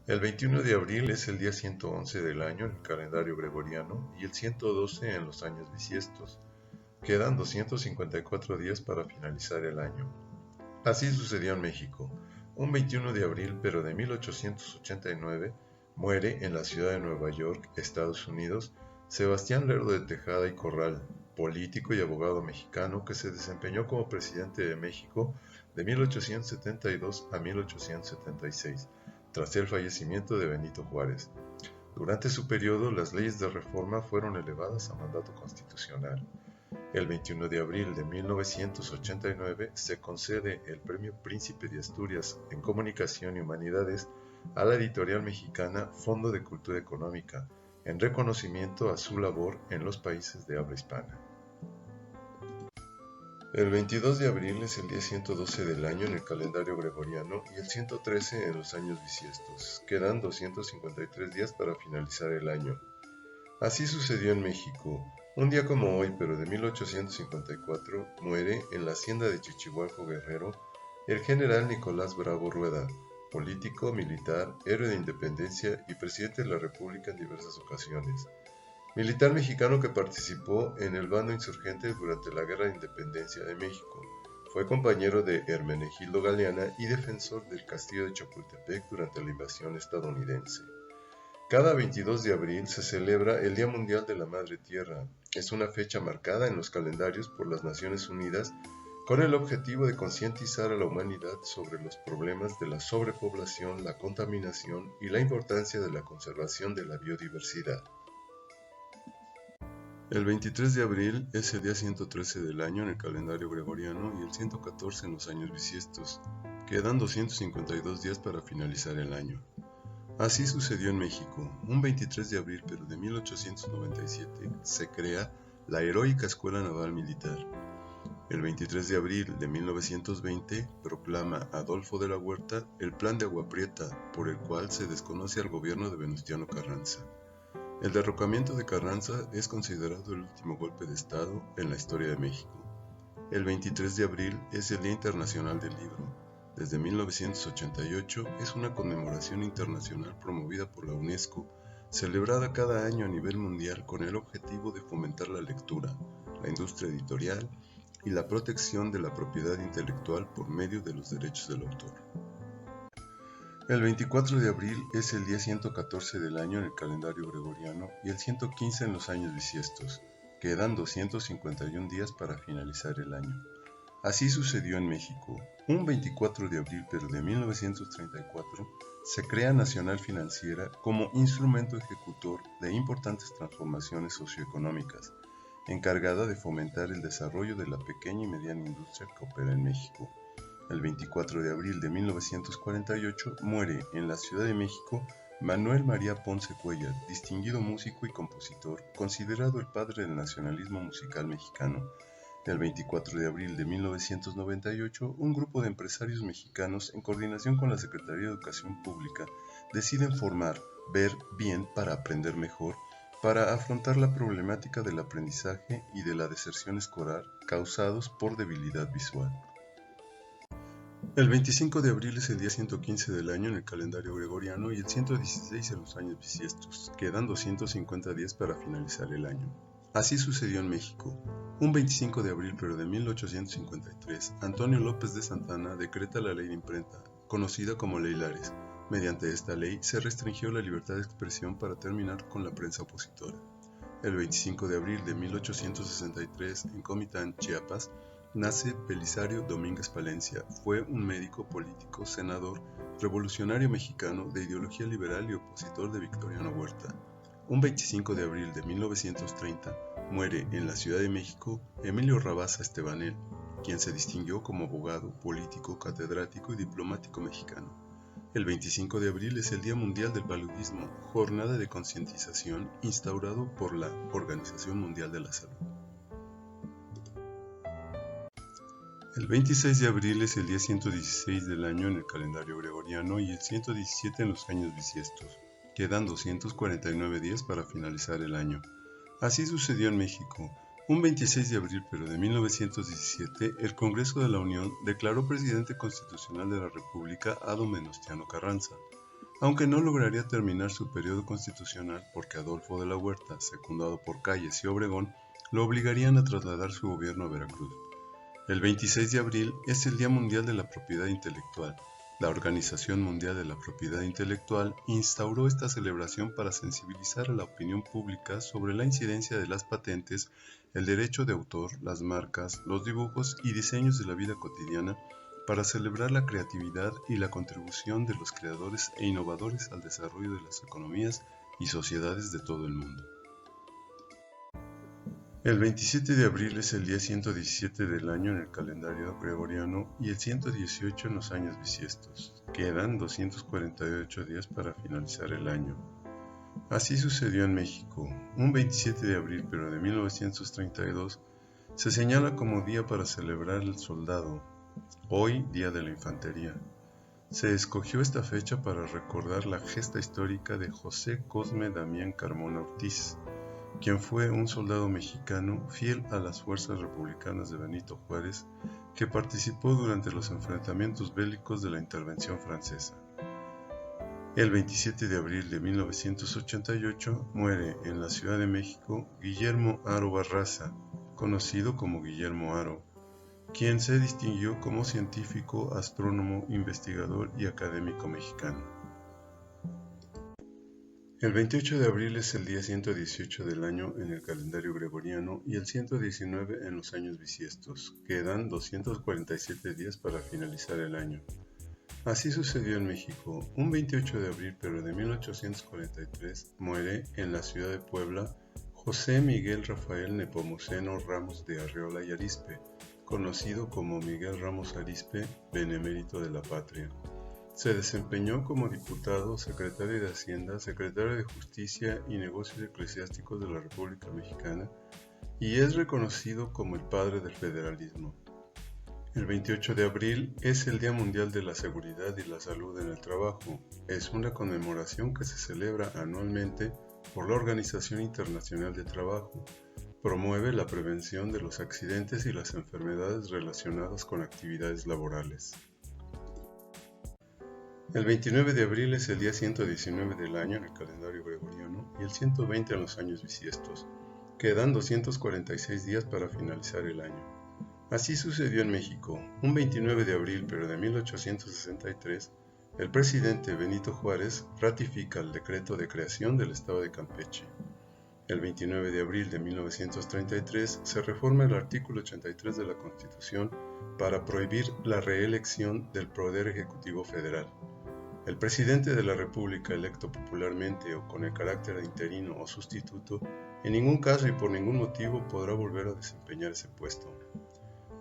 El 21 de abril es el día 111 del año en el calendario gregoriano y el 112 en los años bisiestos. Quedan 254 días para finalizar el año. Así sucedió en México. Un 21 de abril, pero de 1889, muere en la ciudad de Nueva York, Estados Unidos, Sebastián Lerdo de Tejada y Corral, político y abogado mexicano que se desempeñó como presidente de México de 1872 a 1876, tras el fallecimiento de Benito Juárez. Durante su periodo, las leyes de reforma fueron elevadas a mandato constitucional. El 21 de abril de 1989 se concede el Premio Príncipe de Asturias en Comunicación y Humanidades a la editorial mexicana Fondo de Cultura Económica, en reconocimiento a su labor en los países de habla hispana. El 22 de abril es el día 112 del año en el calendario gregoriano y el 113 en los años bisiestos. Quedan 253 días para finalizar el año. Así sucedió en México. Un día como hoy, pero de 1854, muere en la hacienda de Chichihualco, Guerrero, el general Nicolás Bravo Rueda, político, militar, héroe de independencia y presidente de la República en diversas ocasiones. Militar mexicano que participó en el bando insurgente durante la Guerra de Independencia de México. Fue compañero de Hermenegildo Galeana y defensor del castillo de Chapultepec durante la invasión estadounidense. Cada 22 de abril se celebra el Día Mundial de la Madre Tierra. Es una fecha marcada en los calendarios por las Naciones Unidas con el objetivo de concientizar a la humanidad sobre los problemas de la sobrepoblación, la contaminación y la importancia de la conservación de la biodiversidad. El 23 de abril es el día 113 del año en el calendario gregoriano y el 114 en los años bisiestos. Quedan 252 días para finalizar el año. Así sucedió en México. Un 23 de abril, pero de 1897, se crea la Heroica Escuela Naval Militar. El 23 de abril de 1920 proclama Adolfo de la Huerta el Plan de Agua Prieta, por el cual se desconoce al gobierno de Venustiano Carranza. El derrocamiento de Carranza es considerado el último golpe de Estado en la historia de México. El 23 de abril es el Día Internacional del Libro. Desde 1988 es una conmemoración internacional promovida por la UNESCO, celebrada cada año a nivel mundial con el objetivo de fomentar la lectura, la industria editorial y la protección de la propiedad intelectual por medio de los derechos del autor. El 24 de abril es el día 114 del año en el calendario gregoriano y el 115 en los años bisiestos. Quedan 251 días para finalizar el año. Así sucedió en México. Un 24 de abril, pero de 1934, se crea Nacional Financiera como instrumento ejecutor de importantes transformaciones socioeconómicas, encargada de fomentar el desarrollo de la pequeña y mediana industria que opera en México. El 24 de abril de 1948 muere en la Ciudad de México Manuel María Ponce Cuéllar, distinguido músico y compositor, considerado el padre del nacionalismo musical mexicano. El 24 de abril de 1998, un grupo de empresarios mexicanos, en coordinación con la Secretaría de Educación Pública, deciden formar Ver Bien para Aprender Mejor, para afrontar la problemática del aprendizaje y de la deserción escolar causados por debilidad visual. El 25 de abril es el día 115 del año en el calendario gregoriano y el 116 en los años bisiestos. Quedan 250 días para finalizar el año. Así sucedió en México. Un 25 de abril, pero de 1853, Antonio López de Santana decreta la ley de imprenta, conocida como Ley Lares. Mediante esta ley se restringió la libertad de expresión para terminar con la prensa opositora. El 25 de abril de 1863, en Comitán, Chiapas, nace Belisario Domínguez Palencia. Fue un médico, político, senador, revolucionario mexicano de ideología liberal y opositor de Victoriano Huerta. Un 25 de abril de 1930 muere en la Ciudad de México Emilio Rabasa Estebanel, quien se distinguió como abogado, político, catedrático y diplomático mexicano. El 25 de abril es el Día Mundial del Paludismo, jornada de concientización instaurado por la Organización Mundial de la Salud. El 26 de abril es el día 116 del año en el calendario gregoriano y el 117 en los años bisiestos. Quedan 249 días para finalizar el año. Así sucedió en México. Un 26 de abril, pero de 1917, el Congreso de la Unión declaró presidente constitucional de la República a don Venustiano Carranza. aunque no lograría terminar su periodo constitucional porque Adolfo de la Huerta, secundado por Calles y Obregón, lo obligarían a trasladar su gobierno a Veracruz. El 26 de abril es el Día Mundial de la Propiedad Intelectual. La Organización Mundial de la Propiedad Intelectual instauró esta celebración para sensibilizar a la opinión pública sobre la incidencia de las patentes, el derecho de autor, las marcas, los dibujos y diseños de la vida cotidiana, para celebrar la creatividad y la contribución de los creadores e innovadores al desarrollo de las economías y sociedades de todo el mundo. El 27 de abril es el día 117 del año en el calendario gregoriano y el 118 en los años bisiestos. Quedan 248 días para finalizar el año. Así sucedió en México. Un 27 de abril, pero de 1932, se señala como día para celebrar el soldado, hoy Día de la Infantería. Se escogió esta fecha para recordar la gesta histórica de José Cosme Damián Carmona Ortiz, quien fue un soldado mexicano fiel a las fuerzas republicanas de Benito Juárez, que participó durante los enfrentamientos bélicos de la intervención francesa. El 27 de abril de 1988 muere en la Ciudad de México Guillermo Haro Barraza, conocido como Guillermo Haro, quien se distinguió como científico, astrónomo, investigador y académico mexicano. El 28 de abril es el día 118 del año en el calendario gregoriano y el 119 en los años bisiestos. Quedan 247 días para finalizar el año. Así sucedió en México. Un 28 de abril, pero de 1843, muere en la ciudad de Puebla José Miguel Rafael Nepomuceno Ramos de Arreola y Arizpe, conocido como Miguel Ramos Arizpe, benemérito de la patria. Se desempeñó como diputado, secretario de Hacienda, secretario de Justicia y Negocios Eclesiásticos de la República Mexicana y es reconocido como el padre del federalismo. El 28 de abril es el Día Mundial de la Seguridad y la Salud en el Trabajo. Es una conmemoración que se celebra anualmente por la Organización Internacional de Trabajo. Promueve la prevención de los accidentes y las enfermedades relacionadas con actividades laborales. El 29 de abril es el día 119 del año en el calendario gregoriano y el 120 en los años bisiestos. Quedan 246 días para finalizar el año. Así sucedió en México. Un 29 de abril, pero de 1863, el presidente Benito Juárez ratifica el decreto de creación del Estado de Campeche. El 29 de abril de 1933 se reforma el artículo 83 de la Constitución para prohibir la reelección del Poder Ejecutivo Federal. El presidente de la República electo popularmente o con el carácter de interino o sustituto, en ningún caso y por ningún motivo podrá volver a desempeñar ese puesto.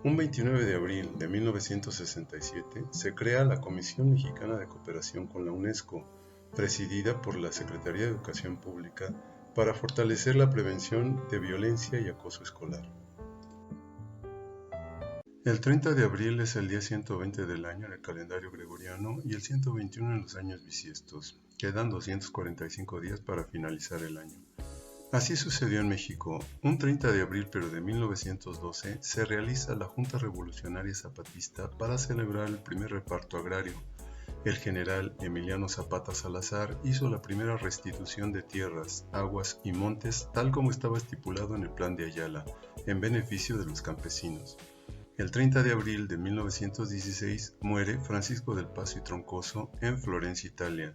Un 29 de abril de 1967 se crea la Comisión Mexicana de Cooperación con la UNESCO, presidida por la Secretaría de Educación Pública, para fortalecer la prevención de violencia y acoso escolar. El 30 de abril es el día 120 del año en el calendario gregoriano y el 121 en los años bisiestos. Quedan 245 días para finalizar el año. Así sucedió en México. Un 30 de abril, pero de 1912, se realiza la Junta Revolucionaria Zapatista para celebrar el primer reparto agrario. El general Emiliano Zapata Salazar hizo la primera restitución de tierras, aguas y montes tal como estaba estipulado en el Plan de Ayala, en beneficio de los campesinos. El 30 de abril de 1916 muere Francisco del Pazo y Troncoso en Florencia, Italia.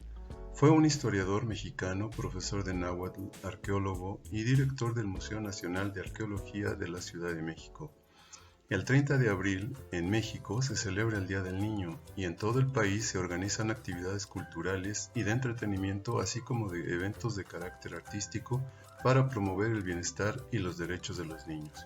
Fue un historiador mexicano, profesor de náhuatl, arqueólogo y director del Museo Nacional de Arqueología de la Ciudad de México. El 30 de abril, en México, se celebra el Día del Niño y en todo el país se organizan actividades culturales y de entretenimiento, así como de eventos de carácter artístico para promover el bienestar y los derechos de los niños.